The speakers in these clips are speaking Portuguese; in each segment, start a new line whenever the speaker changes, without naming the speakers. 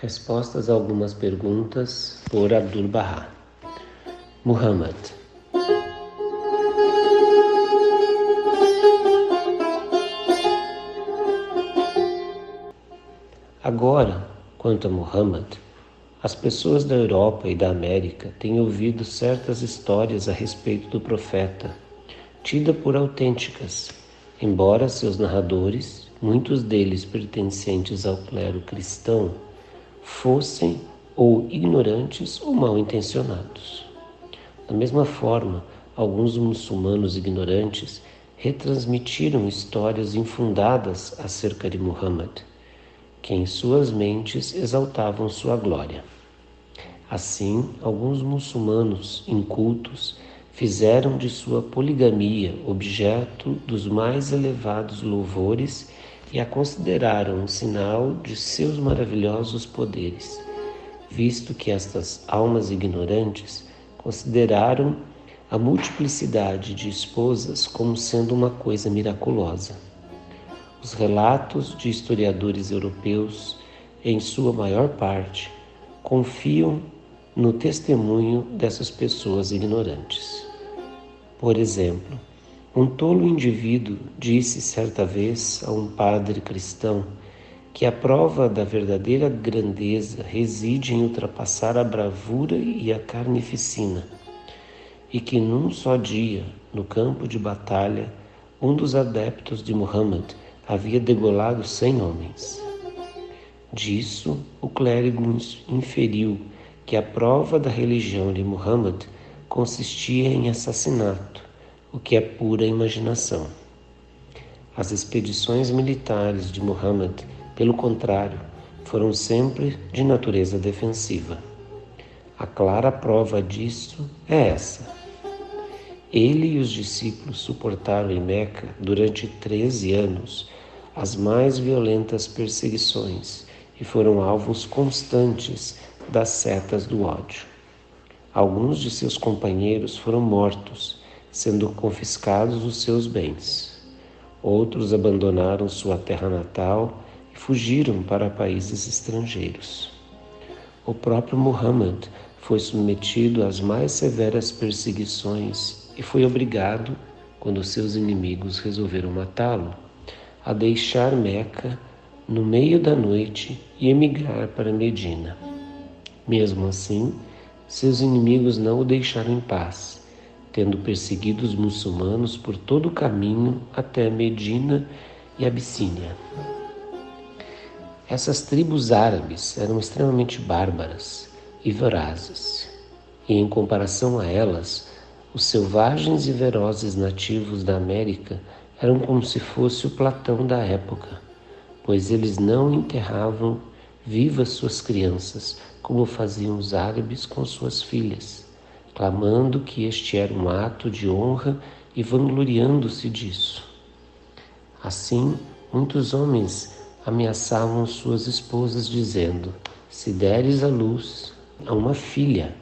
Respostas a algumas perguntas por Abdu'l-Bahá. Muhammad. Agora, quanto a Muhammad, as pessoas da Europa e da América têm ouvido certas histórias a respeito do profeta, tidas por autênticas, embora seus narradores, muitos deles pertencentes ao clero cristão, fossem ou ignorantes ou mal intencionados. Da mesma forma, alguns muçulmanos ignorantes retransmitiram histórias infundadas acerca de Muhammad, que em suas mentes exaltavam sua glória. Assim, alguns muçulmanos incultos fizeram de sua poligamia objeto dos mais elevados louvores e a consideraram um sinal de seus maravilhosos poderes, visto que estas almas ignorantes consideraram a multiplicidade de esposas como sendo uma coisa miraculosa. Os relatos de historiadores europeus, em sua maior parte, confiam no testemunho dessas pessoas ignorantes. Por exemplo, um tolo indivíduo disse certa vez a um padre cristão que a prova da verdadeira grandeza reside em ultrapassar a bravura e a carnificina, e que num só dia, no campo de batalha, um dos adeptos de Muhammad havia degolado 100 homens. Disso, o clérigo inferiu que a prova da religião de Muhammad consistia em assassinato, o que é pura imaginação. As expedições militares de Muhammad, pelo contrário, foram sempre de natureza defensiva. A clara prova disso é essa. Ele e os discípulos suportaram em Meca, durante 13 anos, as mais violentas perseguições e foram alvos constantes das setas do ódio. Alguns de seus companheiros foram mortos, sendo confiscados os seus bens. Outros abandonaram sua terra natal e fugiram para países estrangeiros. O próprio Muhammad foi submetido às mais severas perseguições e foi obrigado, quando seus inimigos resolveram matá-lo, a deixar Meca no meio da noite e emigrar para Medina. Mesmo assim, seus inimigos não o deixaram em paz, tendo perseguido os muçulmanos por todo o caminho até Medina e Abissínia. Essas tribos árabes eram extremamente bárbaras e vorazes, e em comparação a elas, os selvagens e velozes nativos da América eram como se fosse o Platão da época, pois eles não enterravam vivas suas crianças, como faziam os árabes com suas filhas, clamando que este era um ato de honra e vangloriando-se disso. Assim, muitos homens ameaçavam suas esposas, dizendo: se deres à luz a uma filha,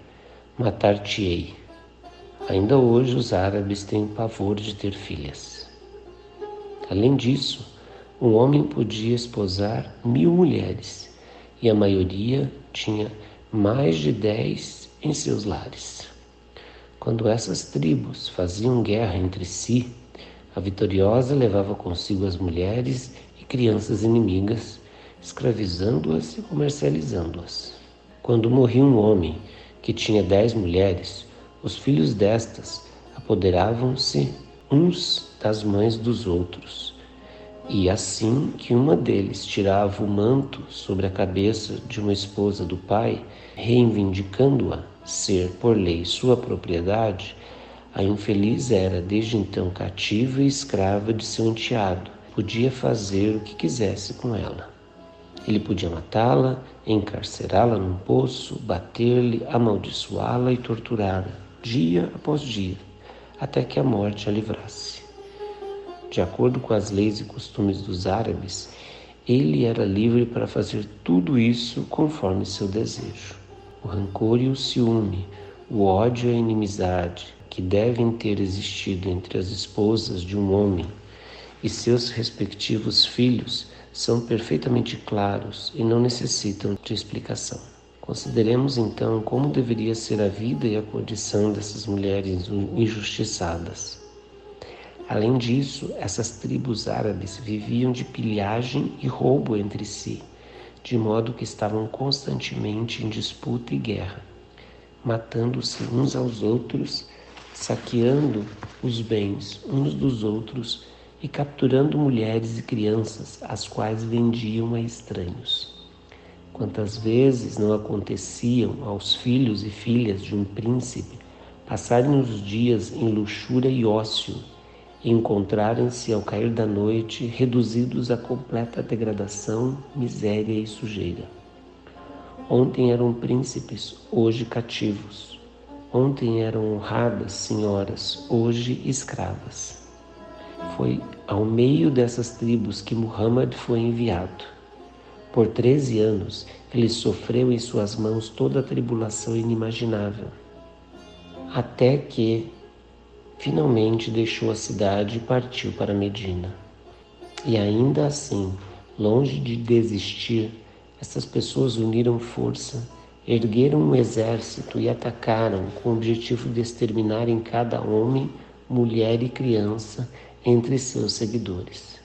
matar-te-ei. Ainda hoje os árabes têm pavor de ter filhas. Além disso, um homem podia esposar 1000 mulheres, e a maioria tinha mais de 10 em seus lares. Quando essas tribos faziam guerra entre si, a vitoriosa levava consigo as mulheres e crianças inimigas, escravizando-as e comercializando-as. Quando morria um homem que tinha 10 mulheres, os filhos destas apoderavam-se uns das mães dos outros, e assim que uma deles tirava o manto sobre a cabeça de uma esposa do pai, reivindicando-a ser por lei sua propriedade, a infeliz era desde então cativa e escrava de seu enteado, podia fazer o que quisesse com ela. Ele podia matá-la, encarcerá-la num poço, bater-lhe, amaldiçoá-la e torturá-la, dia após dia, até que a morte a livrasse. De acordo com as leis e costumes dos árabes, ele era livre para fazer tudo isso conforme seu desejo. O rancor e o ciúme, o ódio e a inimizade que devem ter existido entre as esposas de um homem e seus respectivos filhos são perfeitamente claros e não necessitam de explicação. Consideremos então como deveria ser a vida e a condição dessas mulheres injustiçadas. Além disso, essas tribos árabes viviam de pilhagem e roubo entre si, de modo que estavam constantemente em disputa e guerra, matando-se uns aos outros, saqueando os bens uns dos outros e capturando mulheres e crianças, as quais vendiam a estranhos. Quantas vezes não aconteciam aos filhos e filhas de um príncipe passarem os dias em luxúria e ócio e encontrarem-se ao cair da noite reduzidos à completa degradação, miséria e sujeira. Ontem eram príncipes, hoje cativos. Ontem eram honradas senhoras, hoje escravas. Foi ao meio dessas tribos que Muhammad foi enviado. Por 13 anos, ele sofreu em suas mãos toda a tribulação inimaginável, até que finalmente deixou a cidade e partiu para Medina. E ainda assim, longe de desistir, essas pessoas uniram força, ergueram um exército e atacaram com o objetivo de exterminarem cada homem, mulher e criança entre seus seguidores.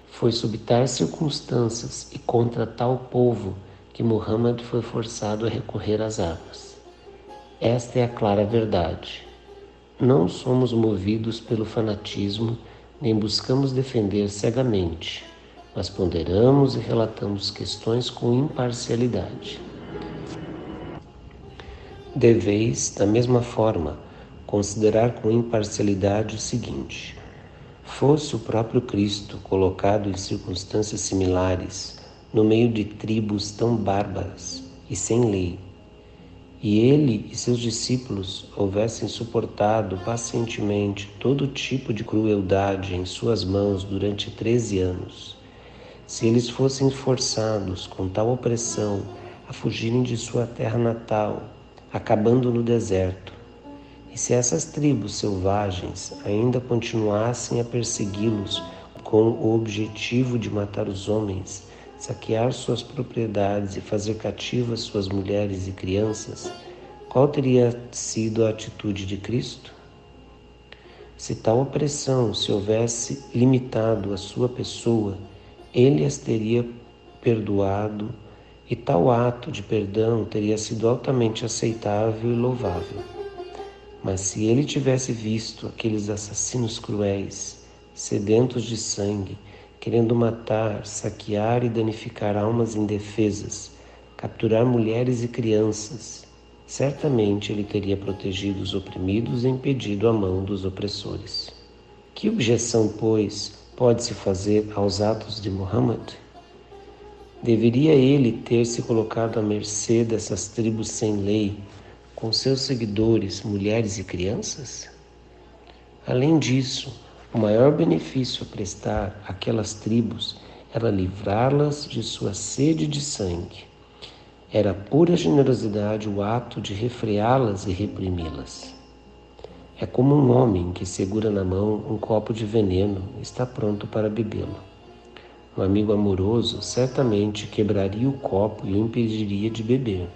Foi sob tais circunstâncias e contra tal povo que Muhammad foi forçado a recorrer às armas. Esta é a clara verdade. Não somos movidos pelo fanatismo, nem buscamos defender cegamente, mas ponderamos e relatamos questões com imparcialidade. Deveis, da mesma forma, considerar com imparcialidade o seguinte: fosse o próprio Cristo colocado em circunstâncias similares, no meio de tribos tão bárbaras e sem lei, e ele e seus discípulos houvessem suportado pacientemente todo tipo de crueldade em suas mãos durante 13 anos, se eles fossem forçados com tal opressão a fugirem de sua terra natal, acabando no deserto, e se essas tribos selvagens ainda continuassem a persegui-los com o objetivo de matar os homens, saquear suas propriedades e fazer cativas suas mulheres e crianças, qual teria sido a atitude de Cristo? Se tal opressão se houvesse limitado à sua pessoa, ele as teria perdoado, e tal ato de perdão teria sido altamente aceitável e louvável. Mas se ele tivesse visto aqueles assassinos cruéis, sedentos de sangue, querendo matar, saquear e danificar almas indefesas, capturar mulheres e crianças, certamente ele teria protegido os oprimidos e impedido a mão dos opressores. Que objeção, pois, pode-se fazer aos atos de Muhammad? Deveria ele ter se colocado à mercê dessas tribos sem lei, com seus seguidores, mulheres e crianças? Além disso, o maior benefício a prestar àquelas tribos era livrá-las de sua sede de sangue. Era pura generosidade o ato de refreá-las e reprimi-las. É como um homem que segura na mão um copo de veneno e está pronto para bebê-lo. Um amigo amoroso certamente quebraria o copo e o impediria de beber.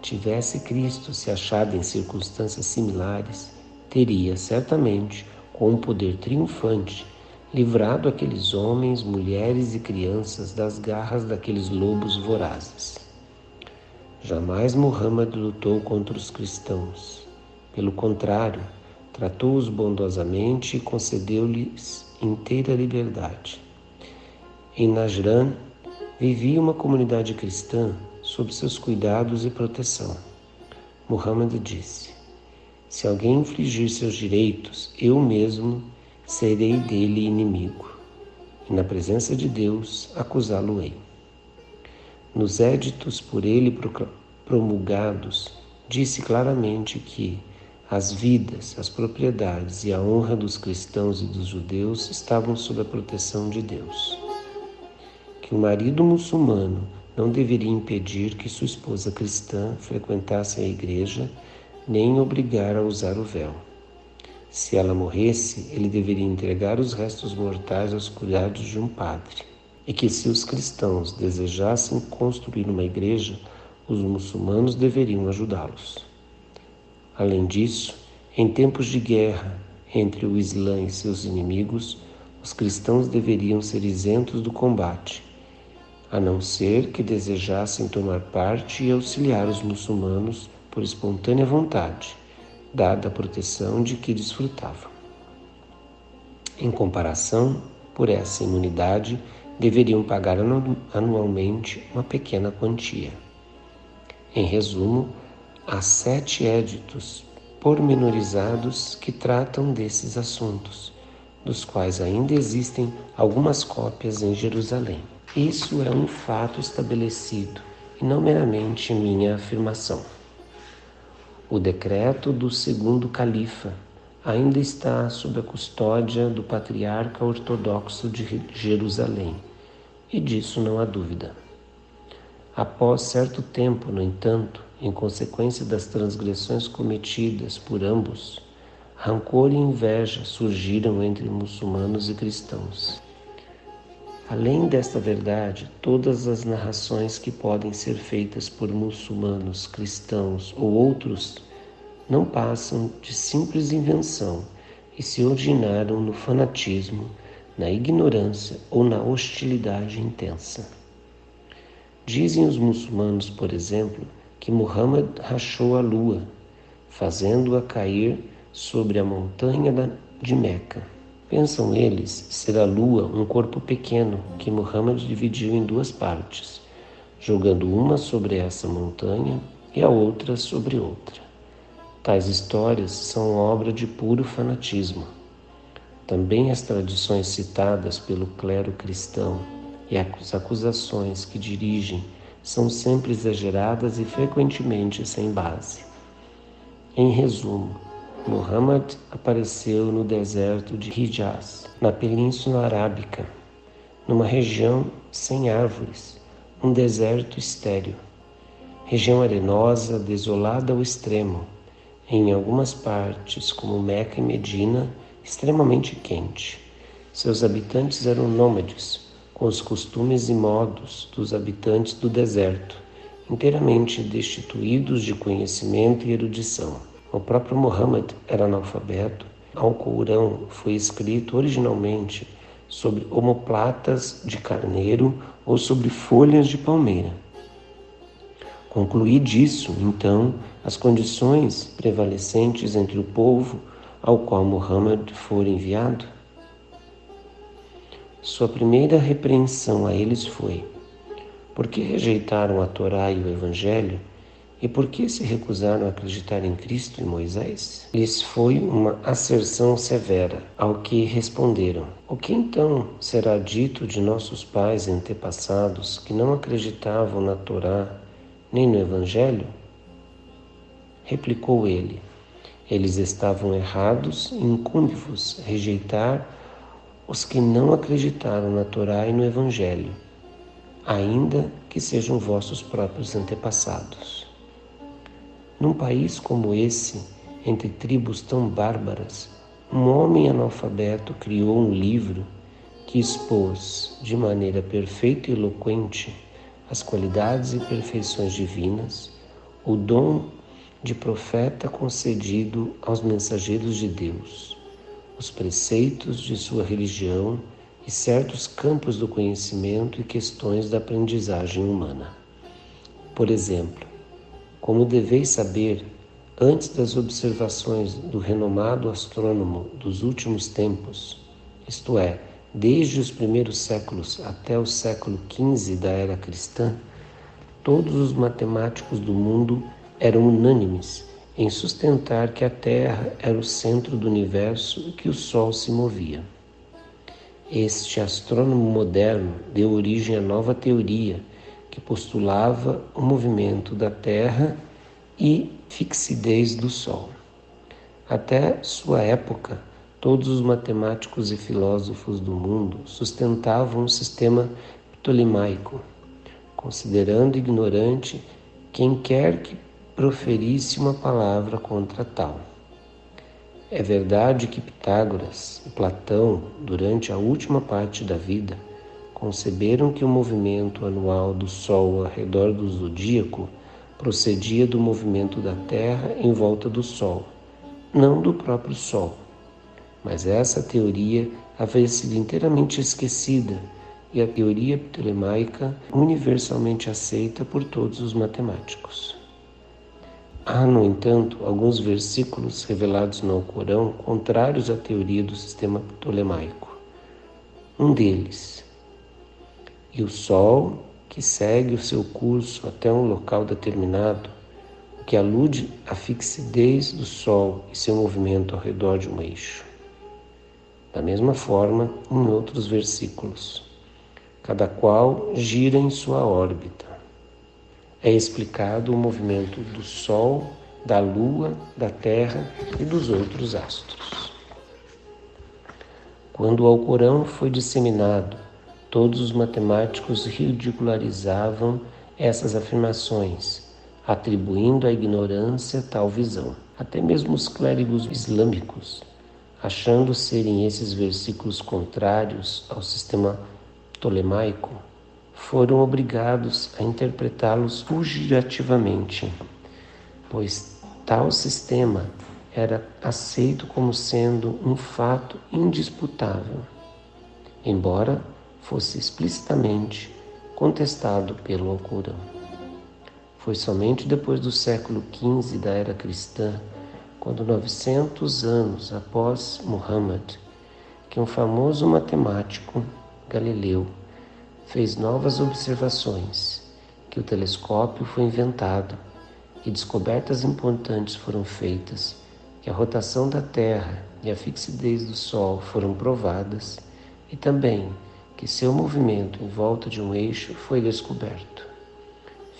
Tivesse Cristo se achado em circunstâncias similares, teria, certamente, com um poder triunfante, livrado aqueles homens, mulheres e crianças das garras daqueles lobos vorazes. Jamais Muhammad lutou contra os cristãos. Pelo contrário, tratou-os bondosamente e concedeu-lhes inteira liberdade. Em Najran, vivia uma comunidade cristã sob seus cuidados e proteção. Muhammad disse: se alguém infligir seus direitos, eu mesmo serei dele inimigo, e na presença de Deus acusá-lo-ei. Nos éditos por ele promulgados, disse claramente que as vidas, as propriedades e a honra dos cristãos e dos judeus estavam sob a proteção de Deus. Que o marido muçulmano não deveria impedir que sua esposa cristã frequentasse a igreja, nem obrigar a usar o véu. Se ela morresse, ele deveria entregar os restos mortais aos cuidados de um padre. e que se os cristãos desejassem construir uma igreja, os muçulmanos deveriam ajudá-los. Além disso, em tempos de guerra entre o Islã e seus inimigos, os cristãos deveriam ser isentos do combate, a não ser que desejassem tomar parte e auxiliar os muçulmanos por espontânea vontade, dada a proteção de que desfrutavam. Em comparação, por essa imunidade, deveriam pagar anualmente uma pequena quantia. Em resumo, há 7 éditos pormenorizados que tratam desses assuntos, dos quais ainda existem algumas cópias em Jerusalém. Isso é um fato estabelecido e não meramente minha afirmação. O decreto do segundo califa ainda está sob a custódia do patriarca ortodoxo de Jerusalém, e disso não há dúvida. Após certo tempo, no entanto, em consequência das transgressões cometidas por ambos, rancor e inveja surgiram entre muçulmanos e cristãos. Além desta verdade, todas as narrações que podem ser feitas por muçulmanos, cristãos ou outros não passam de simples invenção e se originaram no fanatismo, na ignorância ou na hostilidade intensa. Dizem os muçulmanos, por exemplo, que Muhammad rachou a lua, fazendo-a cair sobre a montanha de Meca. Pensam eles ser a lua um corpo pequeno que Muhammad dividiu em 2 partes, jogando uma sobre essa montanha e a outra sobre outra. Tais histórias são obra de puro fanatismo. Também as tradições citadas pelo clero cristão e as acusações que dirigem são sempre exageradas e frequentemente sem base. Em resumo, Muhammad apareceu no deserto de Hijaz, na Península Arábica, numa região sem árvores, um deserto estéril, região arenosa, desolada ao extremo, em algumas partes, como Meca e Medina, extremamente quente. Seus habitantes eram nômades, com os costumes e modos dos habitantes do deserto, inteiramente destituídos de conhecimento e erudição. O próprio Muhammad era analfabeto. Ao Corão foi escrito originalmente sobre omoplatas de carneiro ou sobre folhas de palmeira. Concluí disso, então, as condições prevalecentes entre o povo ao qual Muhammad fora enviado. Sua primeira repreensão a eles foi: por que rejeitaram a Torá e o Evangelho? E por que se recusaram a acreditar em Cristo e Moisés? Lhes foi uma asserção severa, ao que responderam: o que então será dito de nossos pais e antepassados que não acreditavam na Torá nem no Evangelho? Replicou ele: eles estavam errados e incumbe-vos rejeitar os que não acreditaram na Torá e no Evangelho, ainda que sejam vossos próprios antepassados. Num país como esse, entre tribos tão bárbaras, um homem analfabeto criou um livro que expôs de maneira perfeita e eloquente as qualidades e perfeições divinas, o dom de profeta concedido aos mensageiros de Deus, os preceitos de sua religião e certos campos do conhecimento e questões da aprendizagem humana. Por exemplo, como deveis saber, antes das observações do renomado astrônomo dos últimos tempos, isto é, desde os primeiros séculos até o século XV da era cristã, todos os matemáticos do mundo eram unânimes em sustentar que a Terra era o centro do universo e que o Sol se movia. Este astrônomo moderno deu origem à nova teoria que postulava o movimento da Terra e fixidez do Sol. Até sua época, todos os matemáticos e filósofos do mundo sustentavam o sistema ptolemaico, considerando ignorante quem quer que proferisse uma palavra contra tal. É verdade que Pitágoras e Platão, durante a última parte da vida, conceberam que o movimento anual do Sol ao redor do zodíaco procedia do movimento da Terra em volta do Sol, não do próprio Sol. Mas essa teoria havia sido inteiramente esquecida e a teoria ptolemaica universalmente aceita por todos os matemáticos. Há, no entanto, alguns versículos revelados no Alcorão contrários à teoria do sistema ptolemaico. Um deles: e o Sol, que segue o seu curso até um local determinado, o que alude à fixidez do Sol e seu movimento ao redor de um eixo. Da mesma forma, em outros versículos, cada qual gira em sua órbita. É explicado o movimento do Sol, da Lua, da Terra e dos outros astros. Quando o Alcorão foi disseminado, todos os matemáticos ridicularizavam essas afirmações, atribuindo à ignorância tal visão. Até mesmo os clérigos islâmicos, achando serem esses versículos contrários ao sistema ptolemaico, foram obrigados a interpretá-los figurativamente, pois tal sistema era aceito como sendo um fato indisputável, embora fosse explicitamente contestado pelo Alcorão. Foi somente depois do século XV da era cristã, quando 900 anos após Muhammad, que um famoso matemático, Galileu, fez novas observações, que o telescópio foi inventado, que descobertas importantes foram feitas, que a rotação da Terra e a fixidez do Sol foram provadas e também que seu movimento em volta de um eixo foi descoberto.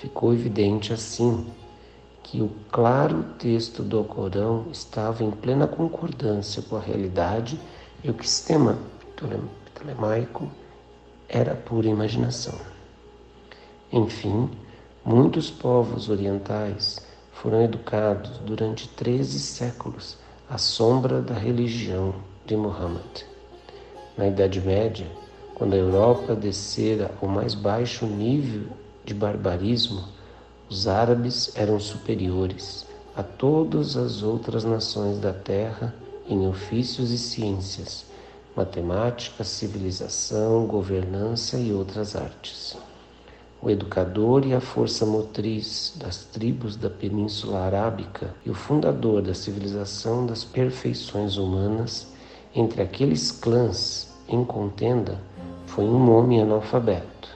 Ficou evidente assim que o claro texto do Alcorão estava em plena concordância com a realidade e o sistema ptolemaico era pura imaginação. Enfim, muitos povos orientais foram educados durante 13 séculos à sombra da religião de Muhammad. Na Idade Média, quando a Europa descera ao mais baixo nível de barbarismo, os árabes eram superiores a todas as outras nações da terra em ofícios e ciências, matemática, civilização, governança e outras artes. O educador e a força motriz das tribos da Península Arábica e o fundador da civilização das perfeições humanas, entre aqueles clãs em contenda, foi um homem analfabeto,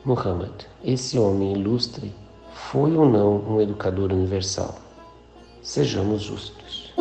Muhammad. Esse homem ilustre foi ou não um educador universal? Sejamos justos.